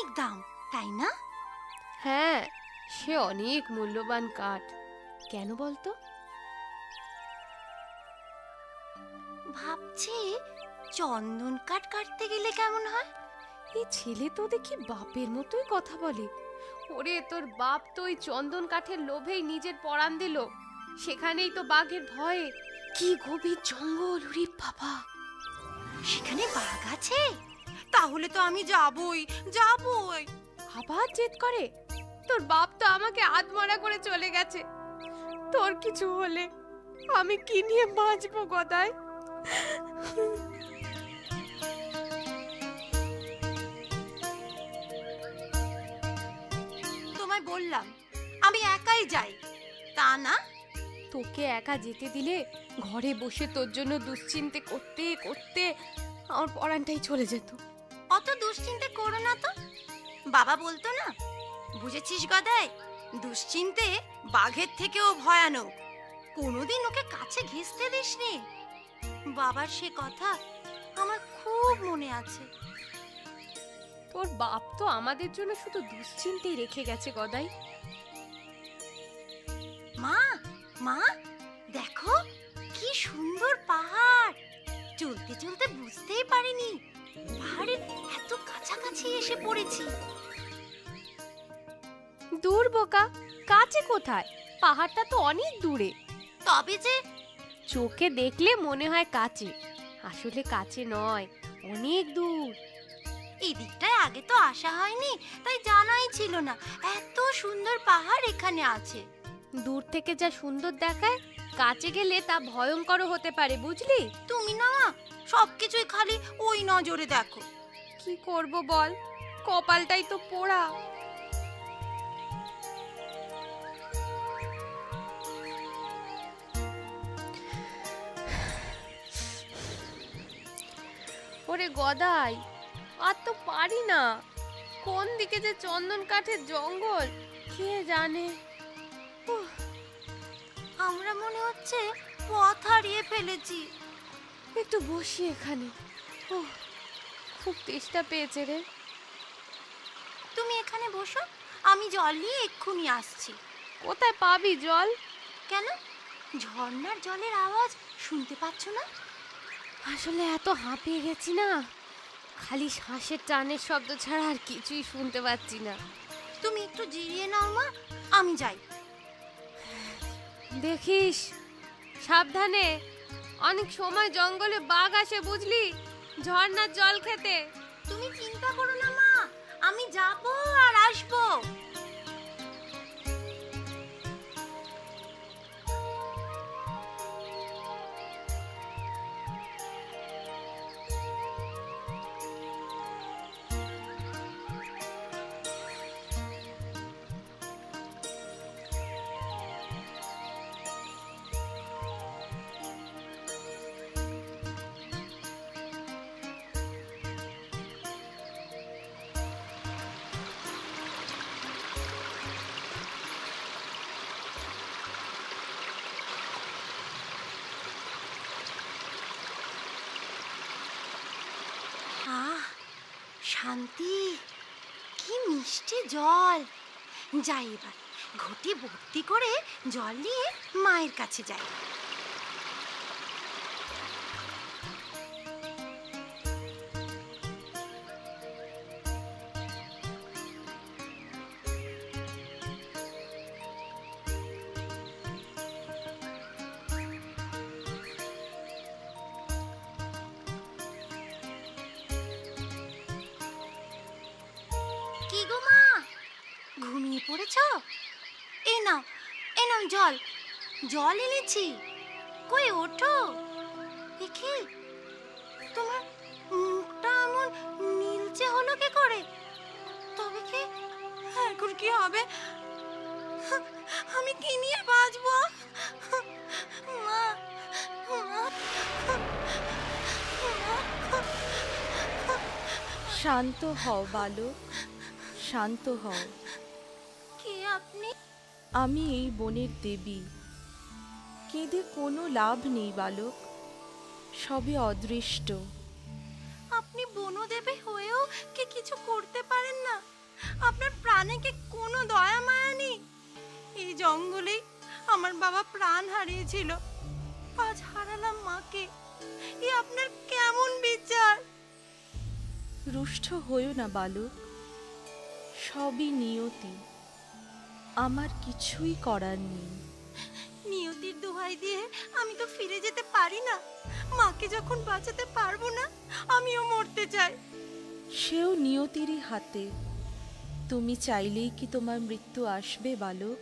অনেক দাম, তাই না? হ্যাঁ, সে অনেক মূল্যবান কাঠ। কেন বলতো? ভাবছি চন্দন কাঠ কাটতে গেলে কেমন হয়। এই ছেলে তো দেখি বাপের মতোই কথা বলে। ওরে, তোর বাপ তো ওই চন্দন কাঠের লোভেই নিজের পরাণ দিল। সেখানেই তো বাঘের ভয়ে। কি গভীর জঙ্গল, ওরে বাবা! সেখানে বাঘ আছে? তাহলে তো আমি যাবই। আবার জেদ করে। তোর বাপ তো আমাকে আধমরা করে চলে গেছে। তোর কিছু হলে আমি কি নিয়ে বাঁচবো গদাই? তোমায় বললাম আমি একাই যাই, তা না? তোকে একা যেতে দিলে ঘরে বসে তোর জন্য দুশ্চিন্তে করতে করতে আমার পরাণটাই চলে যেত। অত দুশ্চিন্তে করো না তো। বাবা বলতো না, বুঝেছিস গদাই, দুশ্চিন্তে বাঘের থেকেও ভয়ানক। কোনোদিন ওকে কাছে ঘেঁষতে দিসনি। বাবার সে কথা আমার খুব মনে আছে। তোর বাপ তো আমাদের জন্য শুধু দুশ্চিন্তেই রেখে গেছে গদাই। মা, মা, দেখো কি সুন্দর পাহাড়। চলতে চলতে বুঝতেই পারিনি পাহাড়ের এত কাছাকাছি এসে পড়েছি। দূর বোকা, কাছে কোথায়? পাহাড়টা তো অনেক দূরে। তবে যে চোখে দেখলে মনে হয় কাছে, আসলে কাছে নয়, অনেক দূর। এই দিকটায় আগে তো আসা হয়নি, তাই জানাই ছিল না এত সুন্দর পাহাড় এখানে আছে। দূর থেকে যা সুন্দর দেখায়, কাছে গেলে তা ভয়ঙ্কর হতে পারে, বুঝলি? তুমি না সবকিছুই খালি ওই নজরে দেখো। কি করব বল, কপালটাই তো পোড়া। ওরে গদাই, আর তো পারি না। কোন দিকে যে চন্দন কাঠের জঙ্গল কে জানে। আমরা মনে হচ্ছে পথ হারিয়ে ফেলেছি। একটু বসি এখানে। খুব তেষ্টা পেয়েছে রে। তুমি এখানে বসো, আমি জল নিয়ে এক্ষুনি আসছি। কোথায় পাবি জল? কেন, ঝর্ণার জলের আওয়াজ শুনতে পাচ্ছ না? আসলে এত হাঁপিয়ে গেছি না, খালি শ্বাসের টানের শব্দ ছাড়া আর কিছুই শুনতে পাচ্ছি না। তুমি একটু জিরিয়ে নাও মা, আমি যাই। দেখিস, সাবধানে। অনেক সময় জঙ্গলে বাঘ আসে, বুঝলি, ঝর্ণার জল খেতে। তুমি চিন্তা করো না মা, আমি যাবো আর আসবো। আহ, শান্তি, কি মিষ্টি জল। যাই এবার ঘটি ভর্তি করে জল নিয়ে মায়ের কাছে যাই। কি গো মা, ঘুমিয়ে পড়েছ? এই নাও, এই নাও জল, জল এনেছি। কই ওঠো দেখি। তোমার মুখটা এমন নীলচে হলো কি করে? তবে কি এখন কি হবে? আমি কি নিয়ে বাঁচবো? মা, মা, শান্ত হও বালক, শান্ত হও। কে আপনি? আমি এই বনের দেবী। কেঁদে কোনো লাভ নেই বালক, সবে অদৃষ্ট। আপনি বনদেবী হয়েও কি কিছু করতে পারেন না? প্রাণে কি কোনো দয়া মায়া নেই? এই জঙ্গলেই আমার বাবা প্রাণ হারিয়েছিল, আজ হারালাম মাকে। এ আপনার কেমন বিচার? রুষ্ট হইও না বালক, সবই নিয়তি, আমার কিছুই করার নেই। নিয়তির দোহাই দিয়ে আমি তো ফিরে যেতে পারি না। মাকে যখন বাঁচাতে পারবো না, আমিও মরতে চাই। সেও নিয়তিরই হাতে। তুমি চাইলেই কি তোমার মৃত্যু আসবে বালক?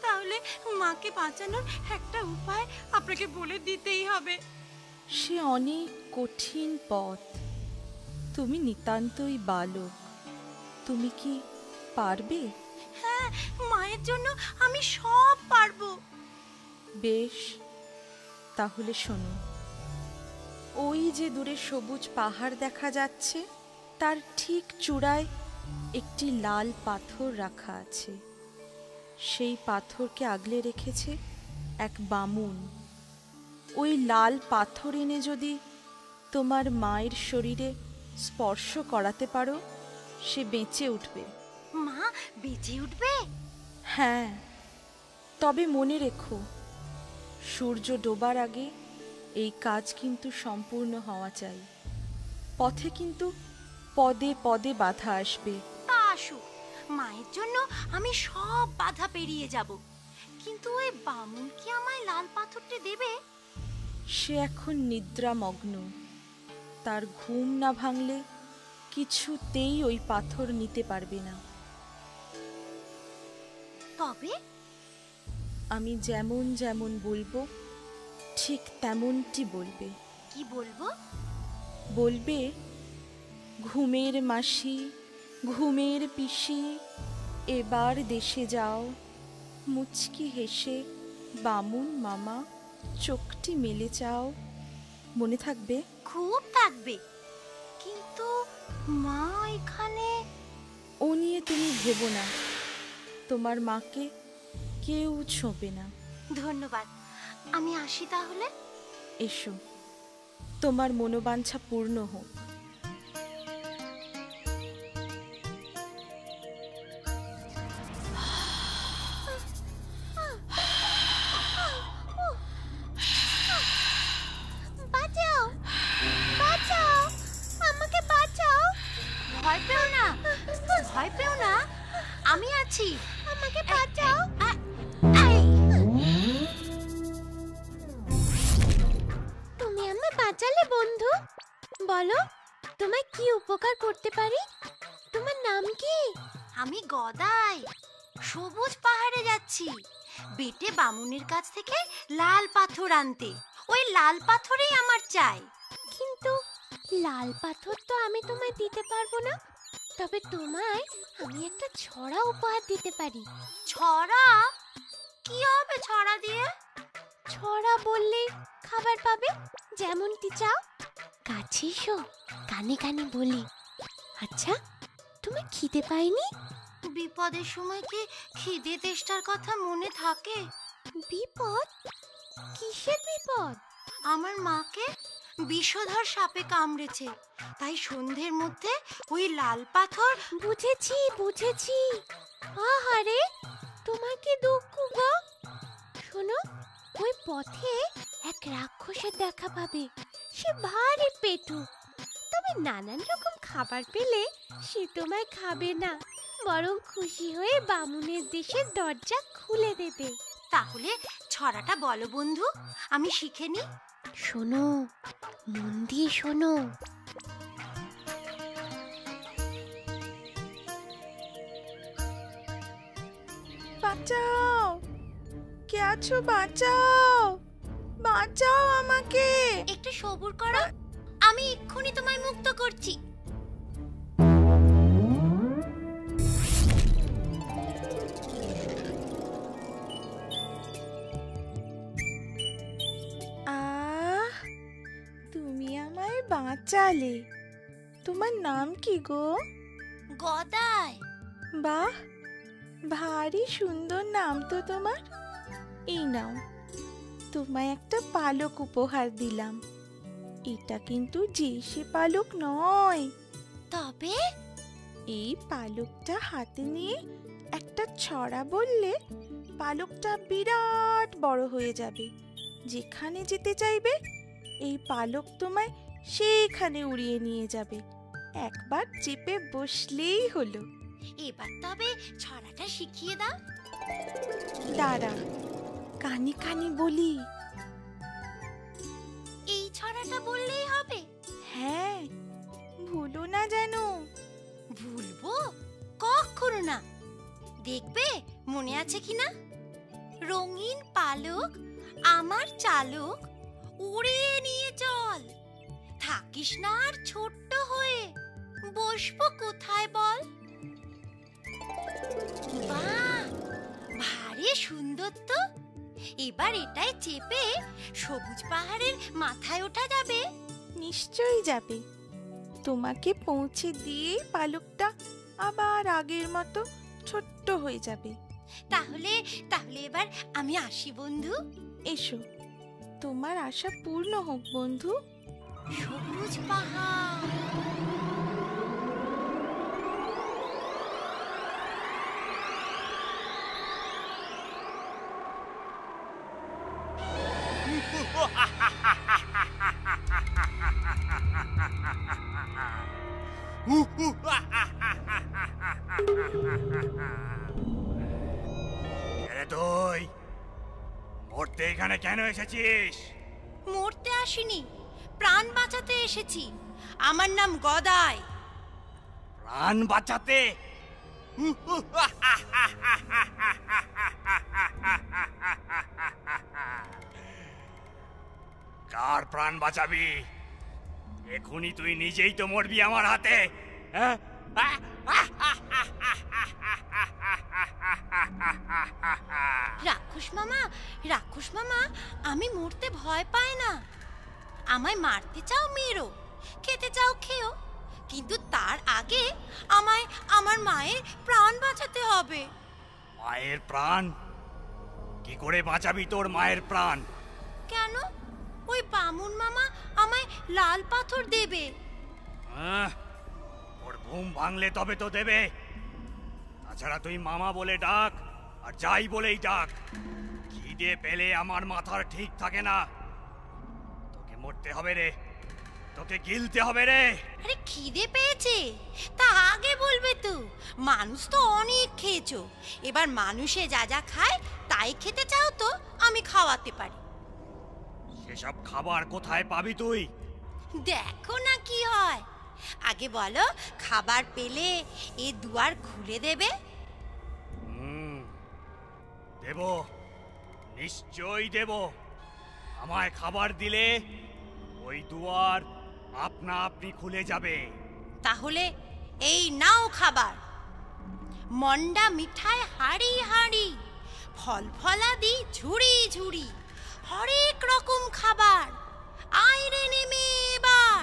তাহলে মাকে বাঁচানোর একটা উপায় আপনাকে বলে দিতেই হবে। সে অনেক কঠিন পথ। তুমি নিতান্তই বালক, তুমি কি পারবে? হ্যাঁ, মায়ের জন্য আমি সব পারবো। বেশ, তাহলে শোনো। ওই যে দূরে সবুজ পাহাড় দেখা যাচ্ছে, তার ঠিক চূড়ায় একটি লাল পাথর রাখা আছে। সেই পাথরকে আগলে রেখেছে এক বামুন। ওই লাল পাথর এনে যদি তোমার মায়ের শরীরে স্পর্শ করাতে পারো, সে বেঁচে উঠবে। মা বেঁচে উঠবে? হ্যাঁ, তবে মনে রেখো, সূর্য ডোবার আগে এই কাজ কিন্তু সম্পূর্ণ হওয়া চাই। পথে কিন্তু পদে পদে বাধা আসবে। তা আসুক, মায়ের জন্য আমি সব বাধা পেরিয়ে যাব। কিন্তু ওই বামুন কি আমায় লাল পাথরটি দেবে? সে এখন নিদ্রামগ্ন। তার ঘুম না ভাঙলে কিছুতেই ওই পাথর নিতে পারবে না। তবে আমি যেমন যেমন বলবো ঠিক তেমনটি বলবে। কি বলবো? বলবে, ঘুমের মাসি, ঘুমের পিসি, এবার দেশে যাও। মুচকি হেসে বামুন মামা চোখটি মেলে চাও। মনে থাকবে? খুব থাকবে। কিন্তু মা এখানে। ও নিয়ে তুমি ভেবো না, তোমার মাকে কেউ ছোঁবে না। ধন্যবাদ, আমি আসি তাহলে। এসো, তোমার মনোবাঞ্ছা পূর্ণ হোক। বাঁচাও, বাঁচাও, আমাকে বাঁচাও। ভয় পেও না, ভয় পেও না, আমি আছি। আমাকে বাঁচাও। তুমি আমায় বাঁচালে বন্ধু। বলো, তোমায় কি উপকার করতে পারি? তোমার নাম কি? আমি গদাই। সবুজ পাহাড়ে যাচ্ছি বেটে বামুনের কাছ থেকে লাল পাথর আনতে। ওই লাল পাথরই আমার চাই। কিন্তু লাল পাথর তো আমি তোমায় দিতে পারবো না। তবে তোমায় আমি একটা ছড়া উপহার দিতে পারি। ছড়া? কি হবে ছড়া দিয়ে? ছড়া বললেই খাবার পাবে, যেমনটি চাও। কাছে এসো, কানে কানে বলি। আচ্ছা, তুমি খিদে পাইনি? বিপদের সময় কি খিদে তেষ্টার কথা মনে থাকে? বিপদ? কিসের বিপদ? আমার মাকে বিষধর সাপে কামড়েছে, তাই সন্ধ্যের মধ্যে ওই লাল পাথর। বুঝেছি বুঝেছি। আহারে, তোমার কি দুঃখ গো। শোনো, ওই পথে এক রাক্ষসের দেখা পাবে। সে ভারী পেটু, তবে নানান রকম খাবার পেলে সে তোমায় খাবে না, বরং খুশি হয়ে বামুনের দেশের দরজা খুলে দেবে। তাহলে ছড়াটা বলো বন্ধু, আমি শিখে নি। শোনো, মন দিয়ে শোনো। বাঁচাও, কে আছো? বাঁচাও, বাঁচাও আমাকে। একটু সবুর করো, আমি এক্ষুনি তোমায় মুক্ত করছি। আহ, তুমি আমায় বাঁচালে। তোমার নাম কি গো? গদাই। বাহ, ভারী সুন্দর নাম তো তোমার। এই নাও, তোমায় একটা পালক উপহার দিলাম। এটা কিন্তু যে সে পালক নয়। তবে এই পালকটা হাতে নিয়ে একটা ছড়া বললে পালকটা বিরাট বড় হয়ে যাবে। যেখানে যেতে চাইবে এই পালক তোমায় সেখানে উড়িয়ে নিয়ে যাবে। একবার চেপে বসলেই হলো। এবার তবে ছড়াটা শিখিয়ে দাও। দাঁড়া, কানে কানে বলি। এই ছড়াটা বললেই হবে? হ্যাঁ, ভুলো না যেন। ভুলবো কখনো না। দেখবে মনে আছে কিনা? রঙিন পালক আমার চালক, উড়িয়ে নিয়ে চল। থাকিস না আর ছোট্ট হয়ে, বসবো কোথায় বল? বাহ, ভারী সুন্দর তো। এবার এটাই চেপে সবুজ পাহাড়ের মাথায় ওঠা যাবে। নিশ্চয়ই যাবে। তোমাকে পৌঁছে দিয়ে পালকটা আবার আগের মতো ছোট্ট হয়ে যাবে। তাহলে তাহলে এবার আমি আসি বন্ধু। এসো, তোমার আশা পূর্ণ হোক বন্ধু। সবুজ পাহাড়। তুই মরতে এখানে কেন এসেছিস? মরতে আসিনি, প্রাণ বাঁচাতে এসেছি। আমার নাম গদাই। প্রাণ বাঁচাতে? কার প্রাণ বাঁচাবি? এখনই তুই নিজেই তো মরবি আমার হাতে। হ্যাঁ, রাক্ষস মামা, রাক্ষস মামা, আমি মরতে ভয় পাই না। আমায় মারতে চাও মেরো, খেতে চাও খেও, কিন্তু তার আগে আমায় আমার মায়ের প্রাণ বাঁচাতে হবে। মায়ের প্রাণ? কি করে বাঁচাবি তোর মায়ের প্রাণ? কেন? ওই বামুন মামা আমায় লাল পাথর দেবে। ওর ঘুম ভাঙলে তবে তো দেবে। তাছাড়া তুই মামা বলে ডাক আর যাই বলেই ডাক, খিদে পেলে আমার মাথার ঠিক থাকে না। তোকে মরতে হবে রে, তোকে গিলতে হবে রে। আরে খিদে পেয়েছে তা আগে বলবে তো। মানুষ তো অনেক খেয়েছো, এবার মানুষে যা যা খায় তাই খেতে চাও তো আমি খাওয়াতে পারি। সেসব খাবার কোথায় পাবি তুই? দেখো না কি হয়। আগে বলো, খাবার পেলে এ দুয়ার খুলে দেবে? দেব, নিশ্চয়ই দেব। আমায় খাবার দিলে ওই দুয়ার আপনা আপনি খুলে যাবে। তাহলে এই নাও খাবার। মন্ডা মিঠাই হাড়ি হাড়ি, ফল ফলাদি ঝুড়ি ঝুড়ি, হরেক রকম খাবার। আইরে নেমে এবার।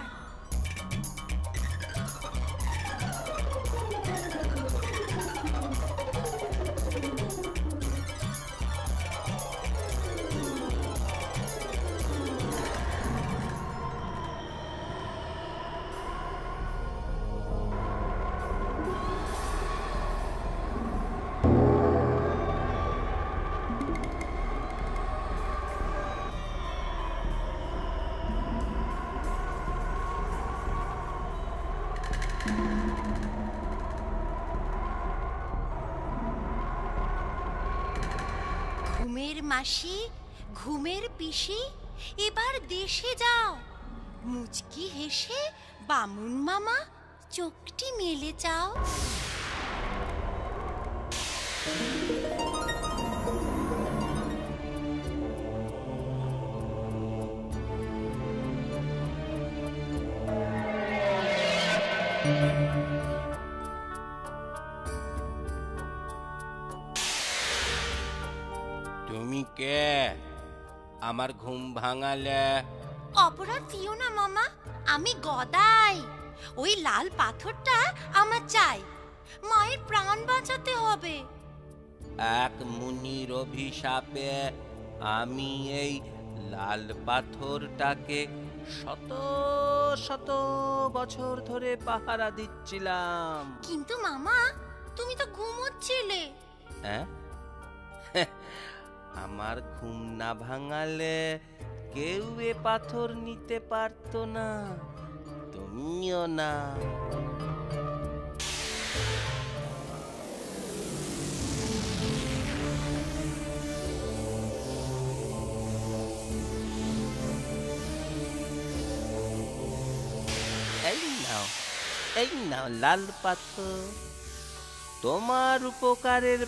ঘুমের মাসি, ঘুমের পিসি, এবার দেশে যাও। মুচকি হেসে বামুন মামা চোখটি মেলে চাও। তুমি কে? আমার ঘুম ভাঙালে? অপরাধ দিও না মামা, আমি গদাই। ওই লাল পাথরটা আমার চাই, মায়ের প্রাণ বাঁচাতে হবে। এক মুনির অভিশাপে আমি এই লাল পাথরটাকে শত শত বছর ধরে পাহারা দিচ্ছিলাম। কিন্তু মামা, তুমি তো ঘুমোচ্ছিলে। হ্যাঁ? আমার ঘুম না ভাঙালে কেউ এ পাথর নিতে পারতো না, তুমিও না। এই নাও লাল পাথর, তোমার উপকারের